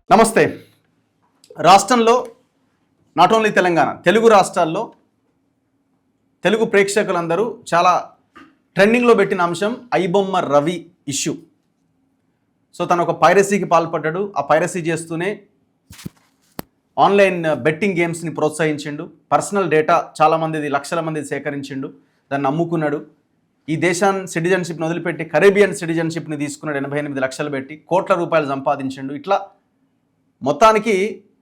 నమస్తే. రాష్ట్రంలో not only Telangana, Telugu రాష్ట్రాల్లో తెలుగు ప్రేక్షకులందరూ చాలా ట్రెండింగ్లో పెట్టిన అంశం ఐబొమ్మ రవి ఇష్యూ. సో తను ఒక పైరసీకి పాల్పడ్డాడు. ఆ పైరసీ చేస్తూనే ఆన్లైన్ బెట్టింగ్ గేమ్స్ని ప్రోత్సహించిండు. పర్సనల్ డేటా చాలామందిది, లక్షల మంది సేకరించిండు, దాన్ని అమ్ముకున్నాడు. ఈ దేశాన్ని సిటిజన్షిప్ని వదిలిపెట్టి కరేబియన్ సిటిజన్షిప్ని తీసుకున్నాడు. 88 లక్షలు పెట్టి కోట్ల రూపాయలు సంపాదించిండు. ఇట్లా మొత్తానికి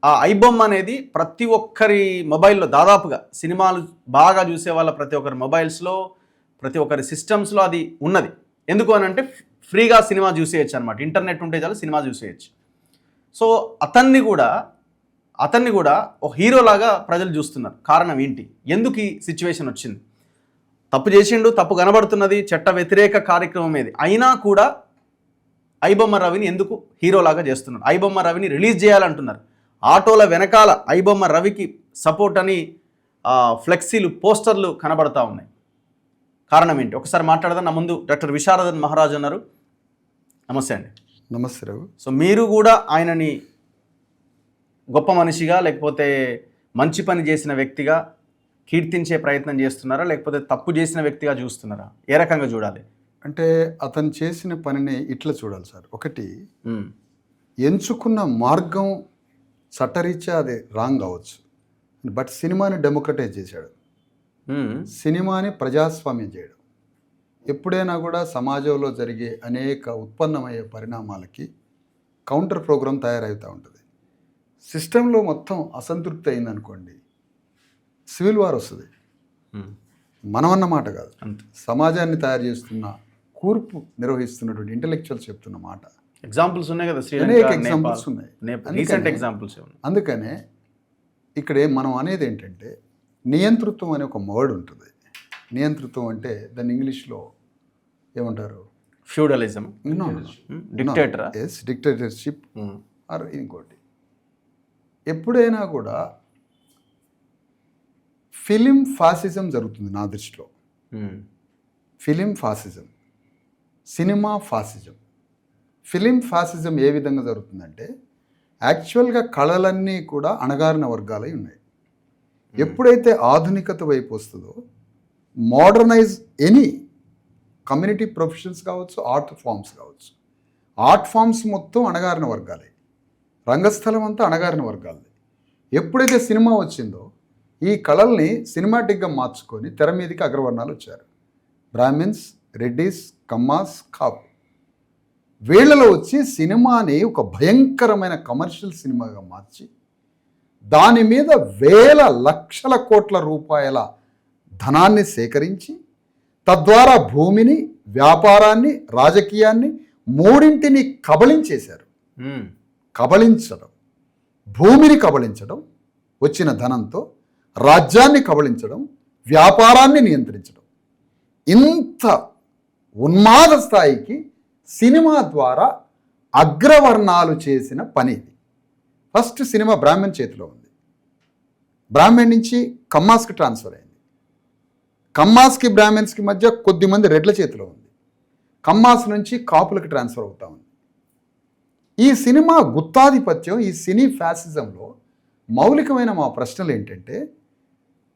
ఆ ఐబొమ్మ అనేది ప్రతి ఒక్కరి మొబైల్లో, దాదాపుగా సినిమాలు బాగా చూసే వాళ్ళ ప్రతి ఒక్కరి మొబైల్స్లో, ప్రతి ఒక్కరి సిస్టమ్స్లో అది ఉన్నది. ఎందుకు అని అంటే ఫ్రీగా సినిమా చూసేయచ్చు అనమాట. ఇంటర్నెట్ ఉంటే చాలు సినిమా చూసేయచ్చు. సో అతన్ని కూడా ఒక హీరోలాగా ప్రజలు చూస్తున్నారు. కారణం ఏంటి? ఎందుకు ఈ సిచ్యువేషన్ వచ్చింది? తప్పు చేసిండు, తప్పు కనబడుతున్నది, చట్ట వ్యతిరేక కార్యక్రమం ఏది అయినా కూడా ఐబొమ్మ రవిని ఎందుకు హీరోలాగా చేస్తున్నారు? ఐబొమ్మ రవిని రిలీజ్ చేయాలంటున్నారు. ఆటోల వెనకాల ఐబొమ్మ రవికి సపోర్ట్ అని ఫ్లెక్సీలు, పోస్టర్లు కనబడతా ఉన్నాయి. కారణం ఏంటి? ఒకసారి మాట్లాడదాం. నా ముందు డాక్టర్ విశారదన్ మహారాజ్ ఉన్నారు. నమస్తే అండి. నమస్తే రావు. సో మీరు కూడా ఆయనని గొప్ప మనిషిగా, లేకపోతే మంచి పని చేసిన వ్యక్తిగా కీర్తించే ప్రయత్నం చేస్తున్నారా, లేకపోతే తప్పు చేసిన వ్యక్తిగా చూస్తున్నారా? ఏ రకంగా చూడాలి? అంటే అతను చేసిన పనిని ఇట్లా చూడాలి సార్. ఒకటి, ఎంచుకున్న మార్గం చట్టరీత్యా అది రాంగ్ కావచ్చు, బట్ సినిమాని డెమోక్రటైజ్ చేశాడు, సినిమాని ప్రజాస్వామ్యం చేయడం. ఎప్పుడైనా కూడా సమాజంలో జరిగే అనేక ఉత్పన్నమయ్యే పరిణామాలకి కౌంటర్ ప్రోగ్రాం తయారవుతూ ఉంటుంది. సిస్టంలో మొత్తం అసంతృప్తి అయిందనుకోండి, సివిల్ వార్ వస్తుంది. మనం అన్నమాట కాదు, సమాజాన్ని తయారు చేస్తున్న, కూర్పు నిర్వహిస్తున్నటువంటి ఇంటెలెక్చువల్స్ చెప్తున్న మాట. ఎగ్జాంపుల్స్ ఉన్నాయి కదా, అనేక ఎగ్జాంపుల్స్ ఉన్నాయి. అందుకనే ఇక్కడే మనం అనేది ఏంటంటే నియంతృత్వం అనే ఒక వర్డ్ ఉంటుంది. నియంతృత్వం అంటే దాన్ని ఇంగ్లీష్లో ఏమంటారు? ఫ్యూడలిజం, డిక్టేటర్షిప్ ఆర్ ఇంకోటి. ఎప్పుడైనా కూడా ఫిలిం ఫాసిజం జరుగుతుంది నా దృష్టిలో. Film fascism, cinema fascism. Film fascism ఏ విధంగా జరుగుతుందంటే, యాక్చువల్గా కళలన్నీ కూడా అణగారిన వర్గాలై ఉన్నాయి. ఎప్పుడైతే ఆధునికత వైపు వస్తుందో, మోడర్నైజ్ ఎనీ కమ్యూనిటీ ప్రొఫెషన్స్ కావచ్చు, ఆర్ట్ ఫామ్స్ కావచ్చు, ఆర్ట్ ఫామ్స్ మొత్తం అణగారిన వర్గాలే, రంగస్థలం అంతా అణగారిన వర్గాలే. ఎప్పుడైతే సినిమా వచ్చిందో, ఈ కళల్ని సినిమాటిక్గా మార్చుకొని తెర మీదకి అగ్రవర్ణాలు వచ్చారు. బ్రాహ్మిన్స్, రెడ్డిస్, కమ్మాస్, కాపు. వీళ్ళలో వచ్చి సినిమాని ఒక భయంకరమైన కమర్షియల్ సినిమాగా మార్చి దాని మీద వేల లక్షల కోట్ల రూపాయల ధనాన్ని సేకరించి, తద్వారా భూమిని, వ్యాపారాన్ని, రాజకీయాన్ని మూడింటిని కబళించేశారు. కబళించడం, భూమిని కబళించడం, వచ్చిన ధనంతో రాజ్యాన్ని కబళించడం, వ్యాపారాన్ని నియంత్రించడం. ఇంత ఉన్మాద స్థాయికి సినిమా ద్వారా అగ్రవర్ణాలు చేసిన పని ఇది. ఫస్ట్ సినిమా బ్రాహ్మణ్ చేతిలో ఉంది. బ్రాహ్మణ్ నుంచి కమ్మాస్కి ట్రాన్స్ఫర్ అయింది. కమ్మాస్కి బ్రాహ్మణ్స్కి మధ్య కొద్దిమంది రెడ్ల చేతిలో ఉంది. కమ్మాస్ నుంచి కాపులకి ట్రాన్స్ఫర్ అవుతా ఉంది. ఈ సినిమా గుత్తాధిపత్యం, ఈ సినీ ఫ్యాసిజంలో మౌలికమైన మా ప్రశ్నలు ఏంటంటే,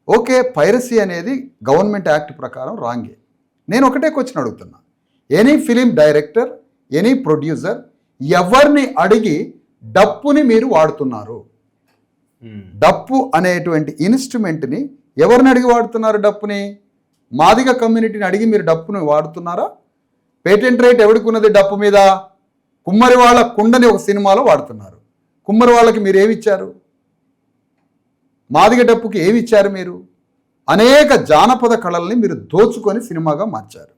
ఓకే, పైరసీ అనేది గవర్నమెంట్ యాక్ట్ ప్రకారం రాంగే. నేను ఒకటే క్వశ్చన్ అడుగుతున్నా. Any film director, any producer ఎవరిని అడిగి డప్పుని మీరు వాడుతున్నారు? డప్పు అనేటువంటి ఇన్స్ట్రుమెంట్ని ఎవరిని అడిగి వాడుతున్నారు? డప్పుని మాదిగ కమ్యూనిటీని అడిగి మీరు డప్పుని వాడుతున్నారా? పేటెంట్ రైట్ ఎవరికి ఉన్నది డప్పు మీద? కుమ్మరి వాళ్ళ కుండని ఒక సినిమాలో వాడుతున్నారు. కుమ్మరి వాళ్ళకి మీరు ఏమిచ్చారు? మాదిగ డప్పుకి ఏమి ఇచ్చారు మీరు? అనేక జానపద కళల్ని మీరు దోచుకొని సినిమాగా మార్చారు.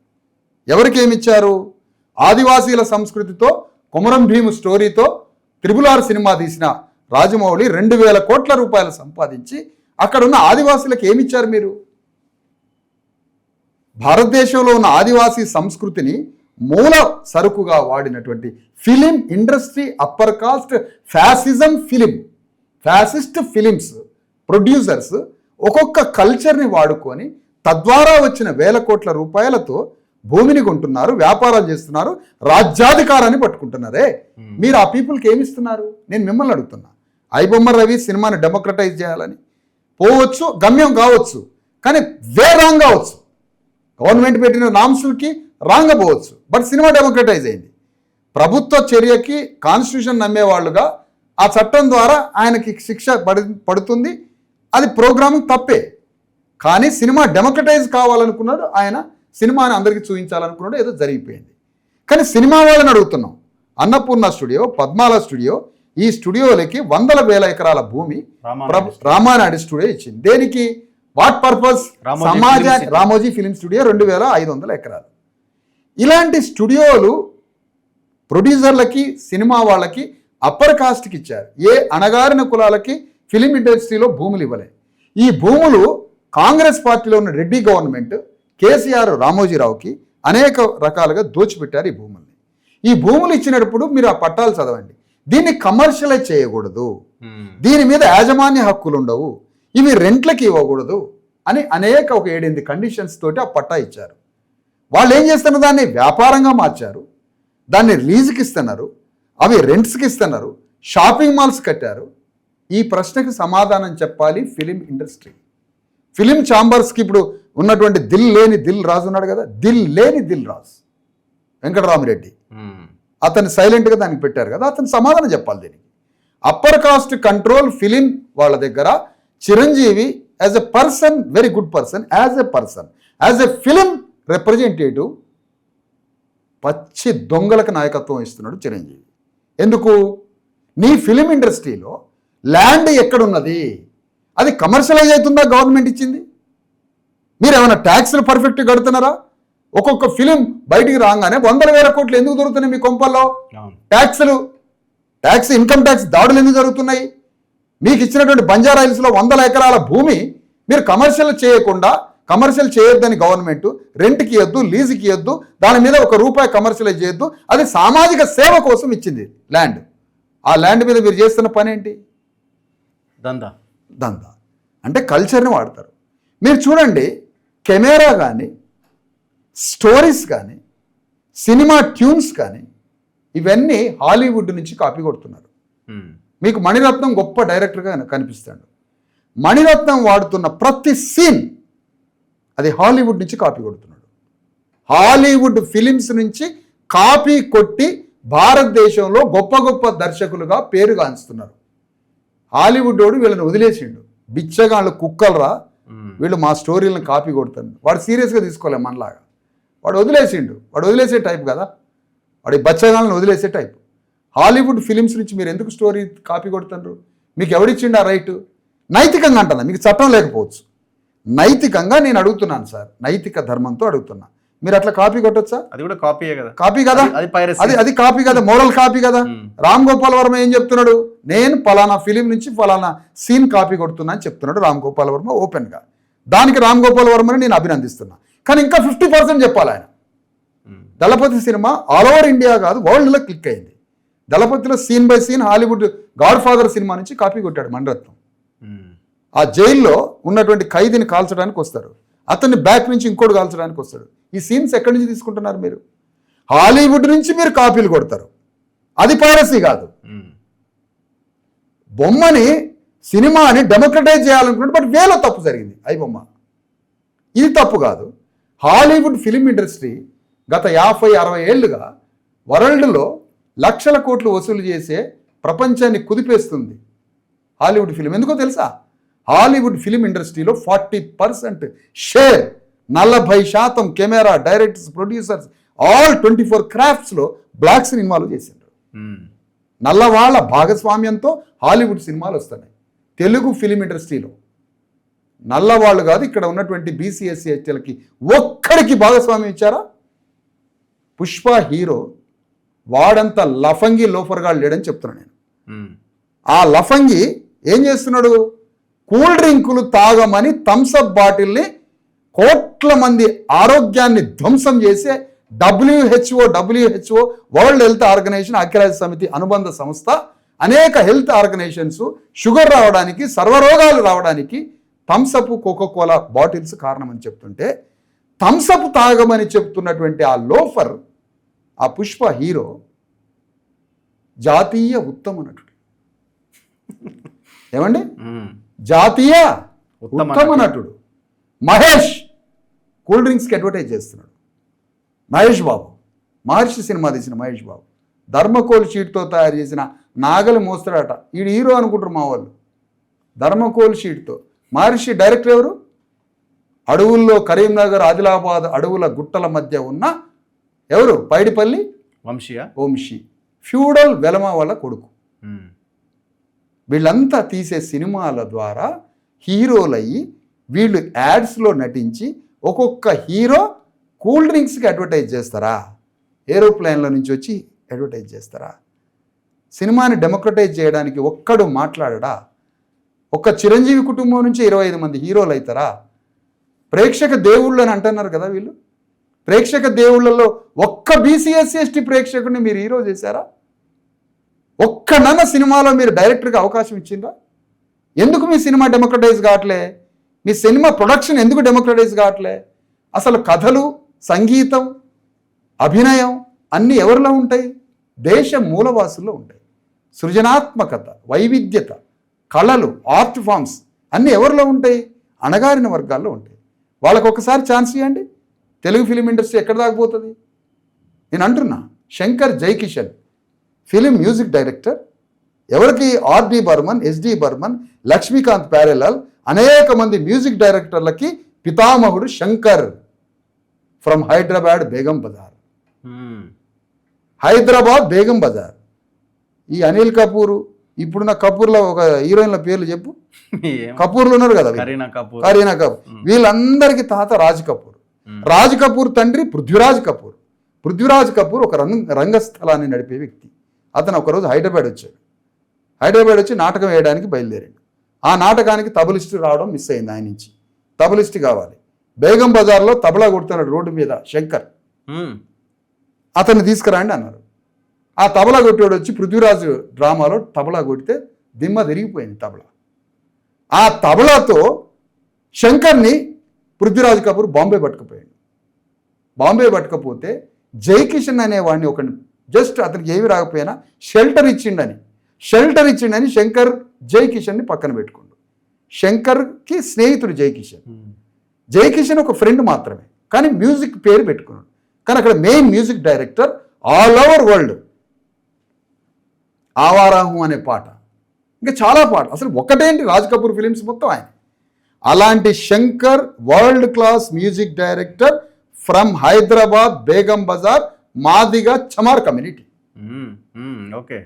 ఎవరికి ఏమిచ్చారు? ఆదివాసీల సంస్కృతితో, కొమరం భీము స్టోరీతో త్రిబుల్ సినిమా తీసిన రాజమౌళి 2000 కోట్ల రూపాయలు సంపాదించి అక్కడున్న ఆదివాసీలకు ఏమిచ్చారు మీరు? భారతదేశంలో ఉన్న ఆదివాసీ సంస్కృతిని మూల సరుకుగా వాడినటువంటి film industry, upper caste fascism film, fascist films producers ఒక్కొక్క కల్చర్ని వాడుకొని తద్వారా వచ్చిన వేల కోట్ల రూపాయలతో భూమిని కొంటున్నారు, వ్యాపారాలు చేస్తున్నారు, రాజ్యాధికారాన్ని పట్టుకుంటున్నారే. మీరు ఆ పీపుల్కి ఏమి ఇస్తున్నారు? నేను మిమ్మల్ని అడుగుతున్నా. ఐబొమ్మ రవి సినిమాని డెమోక్రటైజ్ చేయాలని పోవచ్చు, గమ్యం కావచ్చు, కానీ రాంగ్ కావచ్చు. గవర్నమెంట్ పెట్టిన నామ్స్కి రాంగ్ పోవచ్చు, బట్ సినిమా డెమోక్రటైజ్ అయింది. ప్రభుత్వ చర్యకి కాన్స్టిట్యూషన్ నమ్మేవాళ్ళుగా ఆ చట్టం ద్వారా ఆయనకి శిక్ష పడుతుంది. అది ప్రోగ్రామింగ్ తప్పే, కానీ సినిమా డెమోక్రటైజ్ కావాలనుకున్నాడు ఆయన, సినిమాని అందరికీ చూపించాలనుకున్నాడు, ఏదో జరిగిపోయింది. కానీ సినిమా వాళ్ళని అడుగుతున్నాం. అన్నపూర్ణ స్టూడియో, పద్మాల స్టూడియో, ఈ స్టూడియోలకి 100,000 ఎకరాల భూమి రామానాయుడు స్టూడియో ఇచ్చింది. దేనికి? What purpose? Ramoji film studio 2,500 ఎకరాలు. ఇలాంటి స్టూడియోలు ప్రొడ్యూసర్లకి, సినిమా వాళ్ళకి, అప్పర్ కాస్ట్కి ఇచ్చారు. ఏ అణగారిన కులాలకి ఫిలిం ఇండస్ట్రీలో భూములు ఇవ్వలే. ఈ భూములు కాంగ్రెస్ పార్టీలో ఉన్న రెడ్డి గవర్నమెంట్ కేసీఆర్ రామోజీరావుకి అనేక రకాలుగా దోచిపెట్టారు ఈ భూముల్ని. ఈ భూములు ఇచ్చినప్పుడు మీరు ఆ పట్టాలు చదవండి. దీన్ని కమర్షియలైజ్ చేయకూడదు, దీని మీద యాజమాన్య హక్కులు ఉండవు, ఇవి రెంట్లకి ఇవ్వకూడదు అని అనేక ఒక 7-8 కండిషన్స్ తోటి ఆ పట్టా ఇచ్చారు. వాళ్ళు ఏం చేస్తున్నారు? దాన్ని వ్యాపారంగా మార్చారు, దాన్ని లీజుకి ఇస్తున్నారు, అవి రెంట్స్కి ఇస్తున్నారు, షాపింగ్ మాల్స్ కట్టారు. ఈ ప్రశ్నకి సమాధానం చెప్పాలి ఫిలిం ఇండస్ట్రీ. ఫిలిం ఛాంబర్స్కి ఇప్పుడు ఉన్నటువంటి దిల్ లేని దిల్ రాజు ఉన్నాడు కదా, దిల్ లేని దిల్ రాజు వెంకటరామిరెడ్డి, అతను సైలెంట్గా దానికి పెట్టారు కదా, అతను సమాధానం చెప్పాలి దీనికి. అప్పర్ కాస్ట్ కంట్రోల్ ఫిలిం వాళ్ళ దగ్గర Chiranjeevi as a person, very good person, as a film representative పచ్చి దొంగలకు నాయకత్వం ఇస్తున్నాడు చిరంజీవి. ఎందుకు? నీ ఫిలిం ఇండస్ట్రీలో ల్యాండ్ ఎక్కడున్నది? అది కమర్షియలైజ్ అవుతుందా? గవర్నమెంట్ ఇచ్చింది. మీరు ఏమైనా ట్యాక్స్లు పర్ఫెక్ట్గా కడుతున్నారా? ఒక్కొక్క ఫిలిం బయటికి రాగానే 100,000 కోట్లు ఎందుకు దొరుకుతున్నాయి మీ కొంపల్లో? ట్యాక్స్ ఇన్కమ్ ట్యాక్స్ దాడులు ఎందుకు జరుగుతున్నాయి? మీకు ఇచ్చినటువంటి బంజారా హిల్స్లో 100 ఎకరాల భూమి మీరు కమర్షియల్ చేయొద్దని గవర్నమెంట్ రెంట్కి ఇవ్వద్దు, లీజుకి ఇవ్వద్దు, దాని మీద ₹1 కమర్షియలైజ్ చేయొద్దు, అది సామాజిక సేవ కోసం ఇచ్చింది ల్యాండ్. ఆ ల్యాండ్ మీద మీరు చేస్తున్న పని ఏంటి? దందా అంటే కల్చర్ని వాడతారు. మీరు చూడండి, కెమెరా కానీ, స్టోరీస్ కానీ, సినిమా ట్యూన్స్ కానీ, ఇవన్నీ హాలీవుడ్ నుంచి కాపీ కొడుతున్నారు. మీకు మణిరత్నం గొప్ప డైరెక్టర్గా కనిపిస్తాడు. మణిరత్నం వాడుతున్న ప్రతి సీన్ అది హాలీవుడ్ నుంచి కాపీ కొడుతున్నాడు. హాలీవుడ్ ఫిలిమ్స్ నుంచి కాపీ కొట్టి భారతదేశంలో గొప్ప గొప్ప దర్శకులుగా పేరుగాంచుతున్నారు. హాలీవుడ్ వాడు వీళ్ళని వదిలేసిండు. బిచ్చగాళ్ళు కుక్కలరా, వీళ్ళు మా స్టోరీలను కాపీ కొడుతారు. వాడు సీరియస్గా తీసుకోలే మనలాగా. వాడు వదిలేసిండు. వాడు వదిలేసే టైప్ కదా, వాడి బచ్చగాళ్ళని వదిలేసే టైప్. హాలీవుడ్ ఫిలిమ్స్ నుంచి మీరు ఎందుకు స్టోరీ కాపీ కొడుతున్నారు? మీకు ఎవడిచ్చిండు ఆ రైటు? నైతికంగా అంటున్నా, మీకు చట్టం లేకపోవచ్చు, నైతికంగా నేను అడుగుతున్నాను సార్, నైతిక ధర్మంతో అడుగుతున్నా. మీరు అట్లా కాపీ కొట్టొచ్చా? అది కూడా కాపీయే కదా. కాపీ కదా, అది కాపీ కదా, మోరల్ కాపీ కదా. రామ్ గోపాల్ వర్మ ఏం చెప్తున్నాడు? నేను ఫలానా ఫిలిం నుంచి ఫలానా సీన్ కాపీ కొడుతున్నా అని చెప్తున్నాడు రామ్ గోపాల్ వర్మ ఓపెన్గా. దానికి రామ్ గోపాల్ వర్మని నేను అభినందిస్తున్నా. కానీ ఇంకా 50% చెప్పాలి ఆయన. Dalapathi cinema all over India కాదు, వరల్డ్లో క్లిక్ అయింది. దళపతిలో scene by scene Hollywood Godfather cinema నుంచి కాపీ కొట్టాడు మణిరత్నం. ఆ జైల్లో ఉన్నటువంటి ఖైదీని కాల్చడానికి వస్తారు, అతన్ని బ్యాక్ నుంచి ఇంకోటి కాల్చడానికి వస్తాడు. ఈ సీన్స్ ఎక్కడి నుంచి తీసుకుంటున్నారు మీరు? హాలీవుడ్ నుంచి మీరు కాపీలు కొడతారు. అది పైరసీ కాదు. బొమ్మని, సినిమాని డెమోక్రటైజ్ చేయాలనుకున్నాడు, బట్ వేలో తప్పు జరిగింది. బొమ్మ ఇది తప్పు కాదు. హాలీవుడ్ ఫిలిం ఇండస్ట్రీ గత 50-60 ఏళ్లుగా వరల్డ్లో లక్షల కోట్లు వసూలు చేసే ప్రపంచాన్ని కుదిపేస్తుంది హాలీవుడ్ ఫిలిం. ఎందుకో తెలుసా? హాలీవుడ్ ఫిలిం ఇండస్ట్రీలో 40% share, 40% camera, directors, producers, all 24 క్రాఫ్ట్స్లో బ్లాక్స్ని ఇన్వాల్వ్ చేసిండ్రు. నల్లవాళ్ల భాగస్వామ్యంతో హాలీవుడ్ సినిమాలు వస్తున్నాయి. తెలుగు ఫిలిం ఇండస్ట్రీలో నల్లవాళ్ళు కాదు, ఇక్కడ ఉన్నటువంటి బీసీఎస్సీ ఎస్టీలకి ఒక్కడికి భాగస్వామ్యం ఇచ్చారా? పుష్ప హీరో వాడంత లఫంగి లోఫర్గా లేడని చెప్తున్నాను నేను. ఆ లఫంగి ఏం చేస్తున్నాడు? కూల్ డ్రింకులు తాగమని థమ్సప్ బాటిల్ని కోట్ల మంది ఆరోగ్యాన్ని ధ్వంసం చేసే WHO వరల్డ్ హెల్త్ ఆర్గనైజేషన్, ఐక్యరాజ్య సమితి అనుబంధ సంస్థ, అనేక హెల్త్ ఆర్గనైజేషన్స్ షుగర్ రావడానికి, సర్వరోగాలు రావడానికి థమ్సప్, కోకోకోలా బాటిల్స్ కారణమని చెప్తుంటే థమ్సప్ తాగమని చెప్తున్నటువంటి ఆ లోఫర్, ఆ పుష్ప హీరో జాతీయ ఉత్తమ నటుడు. ఏమండి? జాతీయ ఉత్తమ నటుడు మహేష్ కూల్ డ్రింక్స్కి అడ్వర్టైజ్ చేస్తున్నాడు. మహేష్ బాబు, మహర్షి సినిమా తీసిన మహేష్ బాబు ధర్మకోల్ షీట్తో తయారు చేసిన నాగలి మోస్తాడట. ఈడు హీరో అనుకుంటారు మా వాళ్ళు. ధర్మకోల్ షీట్తో. మహర్షి డైరెక్టర్ ఎవరు? అడవుల్లో కరీంనగర్, ఆదిలాబాద్ అడవుల గుట్టల మధ్య ఉన్న ఎవరు? పైడిపల్లి వంశీ, ఫ్యూడల్ వెలమ వాళ్ళ కొడుకు. వీళ్ళంతా తీసే సినిమాల ద్వారా హీరోలయ్యి వీళ్ళు యాడ్స్లో నటించి ఒక్కొక్క హీరో కూల్ డ్రింక్స్కి అడ్వర్టైజ్ చేస్తారా? ఏరోప్లేన్ల నుంచి వచ్చి అడ్వర్టైజ్ చేస్తారా? సినిమాని డెమోక్రటైజ్ చేయడానికి ఒక్కడు మాట్లాడడా? ఒక్క చిరంజీవి కుటుంబం నుంచి 25 మంది హీరోలు అవుతారా? ప్రేక్షక దేవుళ్ళు అని అంటున్నారు కదా వీళ్ళు. ప్రేక్షక దేవుళ్ళల్లో ఒక్క BCSC/ST ప్రేక్షకుడిని మీరు హీరో చేశారా? ఒక్కనన్న సినిమాలో మీరు డైరెక్టర్గా అవకాశం ఇచ్చిందా? ఎందుకు మీ సినిమా డెమోక్రటైజ్ కావట్లే? మీ సినిమా ప్రొడక్షన్ ఎందుకు డెమోక్రటైజ్ కావట్లే? అసలు కథలు, సంగీతం, అభినయం అన్నీ ఎవరిలో ఉంటాయి? దేశ మూలవాసుల్లో ఉంటాయి. సృజనాత్మకత, వైవిధ్యత, కళలు, ఆర్ట్ ఫామ్స్ అన్నీ ఎవరిలో ఉంటాయి? అణగారిన వర్గాల్లో ఉంటాయి. వాళ్ళకు ఒకసారి ఛాన్స్ ఇవ్వండి. తెలుగు ఫిలిం ఇండస్ట్రీ ఎక్కడ దాకపోతుంది? నేను అంటున్నా, Shankar Jaikishan film music director. ఎవరికి? R.D. బర్మన్, S.D. బర్మన్, లక్ష్మీకాంత్ ప్యారెలాల్, అనేక మంది మ్యూజిక్ డైరెక్టర్లకి పితామహుడు శంకర్. ఫ్రమ్ హైదరాబాద్ బేగం బజార్. హైదరాబాద్ బేగం బజార్. ఈ అనిల్ కపూర్, ఇప్పుడున్న కపూర్లో ఒక హీరోయిన్ల పేర్లు చెప్పు. కపూర్లు ఉన్నారు కదా, కరీనా కపూర్. వీళ్ళందరికీ తాత రాజ్ కపూర్. రాజ్ కపూర్ తండ్రి పృథ్వీరాజ్ కపూర్. పృథ్వీరాజ్ కపూర్ ఒక రంగస్థలాన్ని నడిపే వ్యక్తి. అతను ఒకరోజు హైదరాబాద్ వచ్చాడు. హైదరాబాద్ వచ్చి నాటకం వేయడానికి బయలుదేరాడు. ఆ నాటకానికి తబలిస్ట్ రావడం మిస్ అయింది. ఆయన నుంచి తబలిస్ట్ కావాలి. బేగం బజార్లో తబలా కొడుతున్నాడు రోడ్డు మీద శంకర్. అతన్ని తీసుకురండి అన్నారు. ఆ తబలా కొట్టేవాడు వచ్చి పృథ్వీరాజు డ్రామాలో తబలా కొడితే దిమ్మ తిరిగిపోయింది తబలా. ఆ తబలాతో శంకర్ని పృథ్వీరాజ్ కపూర్ బాంబే పట్టుకుపోయాడు. బాంబే పట్టుకపోతే జైకిషన్ అనేవాడిని ఒక జస్ట్ అతనికి ఏమి రాకపోయినా షెల్టర్ ఇచ్చిండని శంకర్ జైకిషన్ని పక్కన పెట్టుకుండు. శంకర్కి స్నేహితుడు జైకిషన్ ఒక ఫ్రెండ్ మాత్రమే, కానీ మ్యూజిక్ పేరు పెట్టుకున్నాడు. కానీ అక్కడ main music director all over world. Awara Hoon అనే పాట, ఇంకా చాలా పాటలు. అసలు ఒకటేంటి, రాజ్ కపూర్ ఫిలిమ్స్ మొత్తం ఆయన. అలాంటి Shankar world class music director from Hyderabad Begum Bazar, Madiga Chamar community. Okay.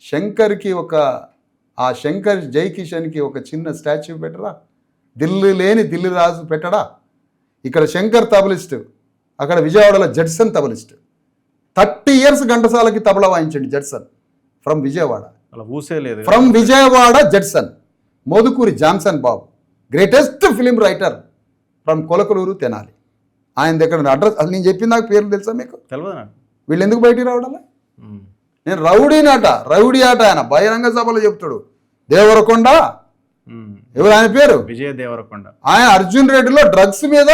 శంకర్కి ఆ శంకర్ జైకిషన్కి ఒక చిన్న స్టాచ్యూ పెట్టరా? దిల్లు లేని దిల్లు రాజు పెట్టడా? ఇక్కడ శంకర్ తబలిస్ట్, అక్కడ విజయవాడలో జడ్సన్ తబలిస్ట్. 30 years ఘంటసాలకి తబలా వాయించండి Judson from Vijayawada. From Vijayawada Judson. Modukuri Johnson Babu, greatest film writer from Kolakaluru Tenali. ఆయన దగ్గర అడ్రస్ అసలు నేను చెప్పిన నాకు పేర్లు తెలుసా మీకు? వీళ్ళు ఎందుకు బయటికి రావడాలే? నేను రౌడీ ఆట ఆయన బహిరంగ సభలో చెప్తాడు. దేవరకొండ, ఎవరు ఆయన పేరు? విజయ దేవరకొండ. ఆయన అర్జున్ రెడ్డిలో డ్రగ్స్ మీద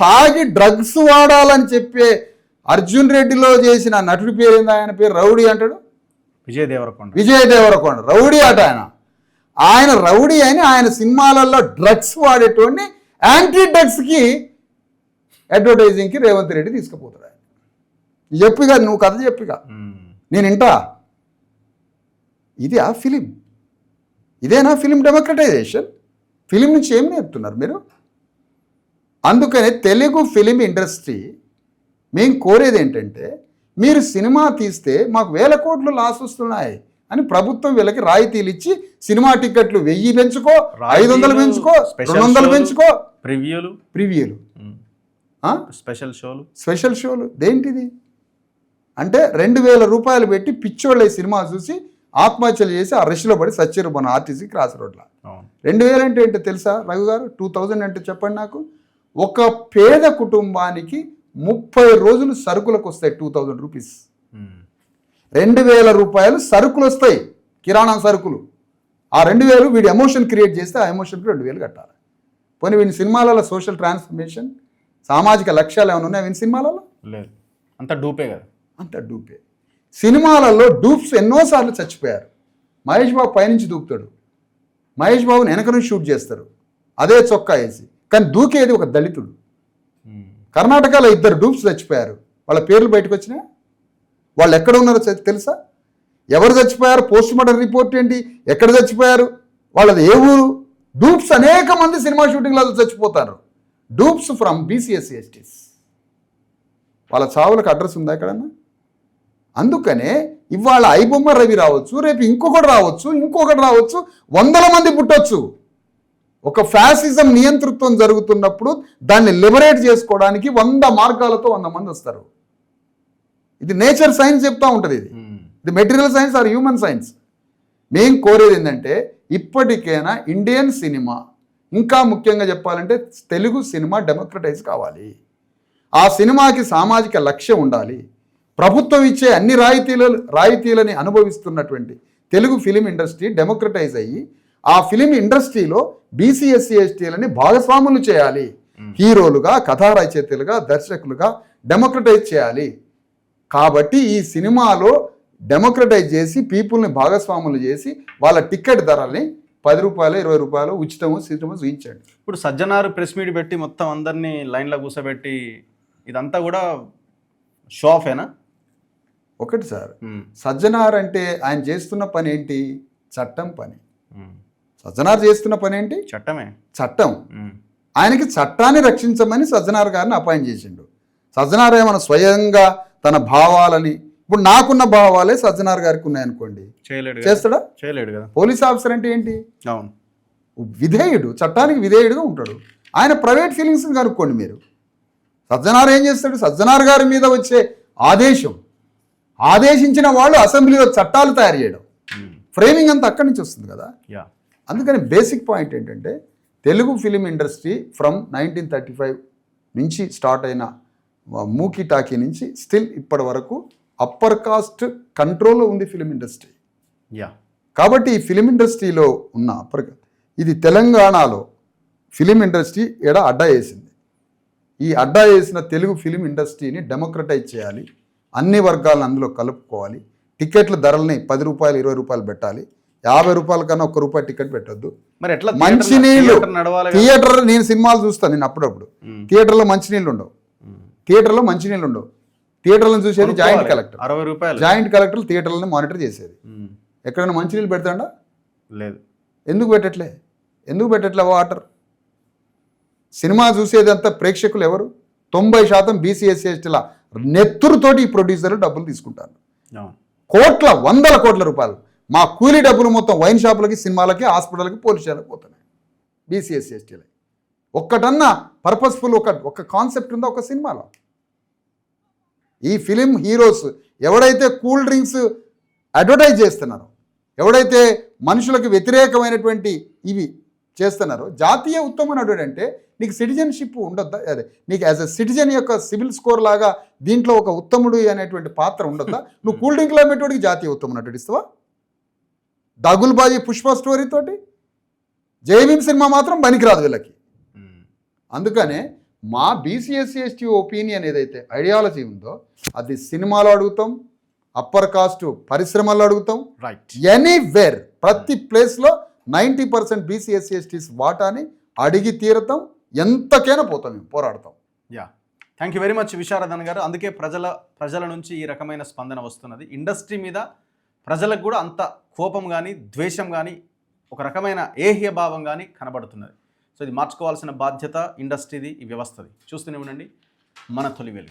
తాగి డ్రగ్స్ వాడాలని చెప్పే అర్జున్ రెడ్డిలో చేసిన నటుడి పేరు ఏంది? ఆయన పేరు రౌడీ అంటాడు. విజయ దేవరకొండ రౌడీ ఆట ఆయన రౌడీ అని ఆయన సినిమాలలో డ్రగ్స్ వాడేటోడిని యాంటీ డ్రగ్స్కి అడ్వర్టైజింగ్కి రేవంత్ రెడ్డి తీసుకుపోతాడు. ఆయన చెప్పిగా, నువ్వు కథ చెప్పిగా, నేను వింటా. ఇది ఆ ఫిలిం. ఇదేనా ఫిలిం డెమోక్రటైజేషన్? ఫిలిం నుంచి ఏం నేర్పుతున్నారు మీరు? అందుకనే తెలుగు ఫిలిం ఇండస్ట్రీ మేము కోరేది ఏంటంటే, మీరు సినిమా తీస్తే మాకు 1000 కోట్లు లాస్ వస్తున్నాయి అని ప్రభుత్వం వీళ్ళకి రాయితీలు ఇచ్చి సినిమా టికెట్లు 1000 పెంచుకో, 500 పెంచుకో, 200 పెంచుకో. ప్రివ్యూలు, స్పెషల్ షోలు దేంటిది అంటే 2000 రూపాయలు పెట్టి పిచ్చోళ్ళ సినిమా చూసి ఆత్మహత్యలు చేసి ఆ రష్లో పడి సచ్చారు మన ఆర్టీసీ క్రాస్ రోడ్లో. 2000 అంటే ఏంటో తెలుసా రఘు గారు? 2000 అంటే చెప్పండి నాకు. ఒక పేద కుటుంబానికి 30 రోజులు సరుకులకు వస్తాయి 2000 రూపీస్. 2000 రూపాయలు సరుకులు వస్తాయి, కిరాణా సరుకులు. ఆ 2000 వీడి ఎమోషన్ క్రియేట్ చేస్తే ఆ ఎమోషన్కి 2000 కట్టాలి. పోనీ వీడి సినిమాలలో సోషల్ ట్రాన్స్ఫర్మేషన్, సామాజిక లక్ష్యాలు ఏమైనా ఉన్నాయి అవి సినిమాలలో? లేదు, అంత డూపే కదా. అంత డూపే. సినిమాలలో డూప్స్ ఎన్నోసార్లు చచ్చిపోయారు. మహేష్ బాబు పైనుంచి దూకుతాడు, మహేష్ బాబుని వెనక నుంచి షూట్ చేస్తారు అదే చొక్కా వేసి, కానీ దూకేది ఒక దళితుడు. కర్ణాటకలో 2 డూప్స్ చచ్చిపోయారు, వాళ్ళ పేర్లు బయటకు వచ్చినా? వాళ్ళు ఎక్కడ ఉన్నారో తెలుసా? ఎవరు చచ్చిపోయారు? పోస్ట్ మార్టం రిపోర్ట్ ఏంటి? ఎక్కడ చచ్చిపోయారు? వాళ్ళది ఏ ఊరు? డూప్స్ అనేక మంది సినిమా షూటింగ్లలో చచ్చిపోతారు. Dupes from BC SC STs. వాళ్ళ చావులకు అడ్రస్ ఉందా ఎక్కడన్నా? అందుకనే ఇవాళ ఐబొమ్మ రవి రావచ్చు, రేపు ఇంకొకటి రావచ్చు, వందల మంది పుట్టొచ్చు. ఒక ఫ్యాసిజం నియంతృత్వం జరుగుతున్నప్పుడు దాన్ని లిబరేట్ చేసుకోవడానికి 100 మార్గాలతో 100 మంది వస్తారు. ఇది నేచర్ సైన్స్ చెప్తా ఉంటుంది. ఇది material science or human science. మేం కోరేది ఏంటంటే ఇప్పటికైనా ఇండియన్ సినిమా, ఇంకా ముఖ్యంగా చెప్పాలంటే తెలుగు సినిమా డెమోక్రటైజ్ కావాలి. ఆ సినిమాకి సామాజిక లక్ష్యం ఉండాలి. ప్రభుత్వం ఇచ్చే అన్ని రాయితీలని అనుభవిస్తున్నటువంటి తెలుగు ఫిలిం ఇండస్ట్రీ డెమోక్రటైజ్ అయ్యి ఆ ఫిలిం ఇండస్ట్రీలో బీసీఎస్సీ ఎస్టీలని భాగస్వాములు చేయాలి. హీరోలుగా, కథా రచయితలుగా, దర్శకులుగా డెమోక్రటైజ్ చేయాలి. కాబట్టి ఈ సినిమాలో డెమోక్రటైజ్ చేసి పీపుల్ని భాగస్వాములు చేసి వాళ్ళ టికెట్ ధరల్ని 10 రూపాయలు 20 రూపాయలు ఉచితము చూపించండి. ఇప్పుడు సజ్జనారు ప్రెస్ మీట్ పెట్టి మొత్తం అందరినీ లైన్లో కూర్చోబెట్టి ఇదంతా కూడా షో ఆఫేనా? ఒకటి సార్, సజ్జనార్ అంటే ఆయన చేస్తున్న పని ఏంటి? చట్టం పని. సజ్జనార్ చేస్తున్న పని ఏంటి? చట్టం. ఆయనకి చట్టాన్ని రక్షించమని సజ్జనార్ గారిని అపాయింట్ చేసిండు. సజ్జనార్ ఏమైనా స్వయంగా తన భావాలని, ఇప్పుడు నాకున్న భావాలే సజ్జనార్ గారికి ఉన్నాయనుకోండి, చేస్తాడా? చేయలేడు కదా. పోలీస్ ఆఫీసర్ అంటే ఏంటి? అవును, విధేయుడు, చట్టానికి విధేయుడుగా ఉంటాడు. ఆయన ప్రైవేట్ ఫీలింగ్స్ కనుక్కోండి మీరు. సజ్జనార్ ఏం చేస్తాడు? సజ్జనార్ గారి మీద వచ్చే ఆదేశించిన వాళ్ళు అసెంబ్లీలో చట్టాలు తయారు చేయడం, ఫ్రేమింగ్ అంతా అక్కడి నుంచి వస్తుంది కదా. అందుకని బేసిక్ పాయింట్ ఏంటంటే తెలుగు ఫిలిం ఇండస్ట్రీ ఫ్రమ్ 1935 నుంచి స్టార్ట్ అయిన మూకీ టాకీ నుంచి స్టిల్ ఇప్పటి వరకు అప్పర్ కాస్ట్ కంట్రోల్లో ఉంది ఫిలిం ఇండస్ట్రీ. కాబట్టి ఈ ఫిలిం ఇండస్ట్రీలో ఉన్న ఇది తెలంగాణలో ఫిలిం ఇండస్ట్రీ అడ్డా వేసింది. ఈ అడ్డా వేసిన తెలుగు ఫిలిం ఇండస్ట్రీని డెమోక్రటైజ్ చేయాలి. అన్ని వర్గాలను అందులో కలుపుకోవాలి. టికెట్ల ధరల్ని 10 రూపాయలు 20 రూపాయలు పెట్టాలి. 50 రూపాయల కన్నా 1 రూపాయి టికెట్ పెట్టొద్దు. మరి ఎట్లా మంచినీళ్ళు థియేటర్, నేను సినిమాలు చూస్తాను, నేను అప్పుడప్పుడు థియేటర్లో మంచినీళ్ళు ఉండవు. థియేటర్లను చూసేది జాయింట్ కలెక్టర్. 60 రూపాయలు జాయింట్ కలెక్టర్ థియేటర్లను మానిటర్ చేసేది. ఎక్కడైనా మంచినీళ్ళు పెడతాడా? లేదు. ఎందుకు పెట్టట్లే వాటర్? సినిమా చూసేదంతా ప్రేక్షకులు ఎవరు? 90% బీసీఎస్సీ ఎస్టీల నెత్తురుతోటి ఈ ప్రొడ్యూసర్లు డబ్బులు తీసుకుంటారు. వందల కోట్ల రూపాయలు. మా కూలీ డబ్బులు మొత్తం వైన్ షాపులకి, సినిమాలకి, హాస్పిటల్కి, పోలీస్ స్టేషన్లకు పోతున్నాయి బీసీఎస్సీ ఎస్టీలకి. ఒక్కటన్నా పర్పస్ఫుల్ ఒక కాన్సెప్ట్ ఉందా ఒక సినిమాలో? ఈ ఫిలిం హీరోస్ ఎవడైతే కూల్ డ్రింక్స్ అడ్వర్టైజ్ చేస్తున్నారో, ఎవడైతే మనుషులకు వ్యతిరేకమైనటువంటి ఇవి చేస్తున్నారో, జాతీయ ఉత్తమ నటుడు అంటే నీకు సిటిజన్షిప్ ఉండొద్దా? అదే నీకు యాజ్ ఎ సిటిజన్ యొక్క సివిల్ స్కోర్ లాగా దీంట్లో ఒక ఉత్తముడు అనేటువంటి పాత్ర ఉండొద్దా? నువ్వు కూల్ డ్రింక్లో పెట్టేవాడికి జాతీయ ఉత్తమ నటుడు ఇస్తావా? దాగుల్బాజీ పుష్ప స్టోరీతోటి జయభీమ్ సినిమా మాత్రం పనికిరాదు వీళ్ళకి. అందుకనే మా బీసీఎస్సీ ఎస్టీ ఒపీనియన్ ఏదైతే ఐడియాలజీ ఉందో అది సినిమాలో అడుగుతాం, అప్పర్ కాస్ట్ పరిశ్రమల్లో అడుగుతాం, ఎనీవేర్ ప్రతి ప్లేస్లో 90% బీసీఎస్సీ ఎస్టీస్ వాటాని అడిగి తీరతాం. ఎంతకైనా పోతాం, మేము పోరాడతాం. Thank you very much Visharadan గారు. అందుకే ప్రజల నుంచి ఈ రకమైన స్పందన వస్తున్నది. ఇండస్ట్రీ మీద ప్రజలకు కూడా అంత కోపం కానీ, ద్వేషం కానీ, ఒక రకమైన ఏహ్య భావం కానీ కనబడుతున్నది. సో ఇది మార్చుకోవాల్సిన బాధ్యత ఇండస్ట్రీది, ఈ వ్యవస్థది. చూస్తూనే ఉండండి మన తొలి వెలుగు.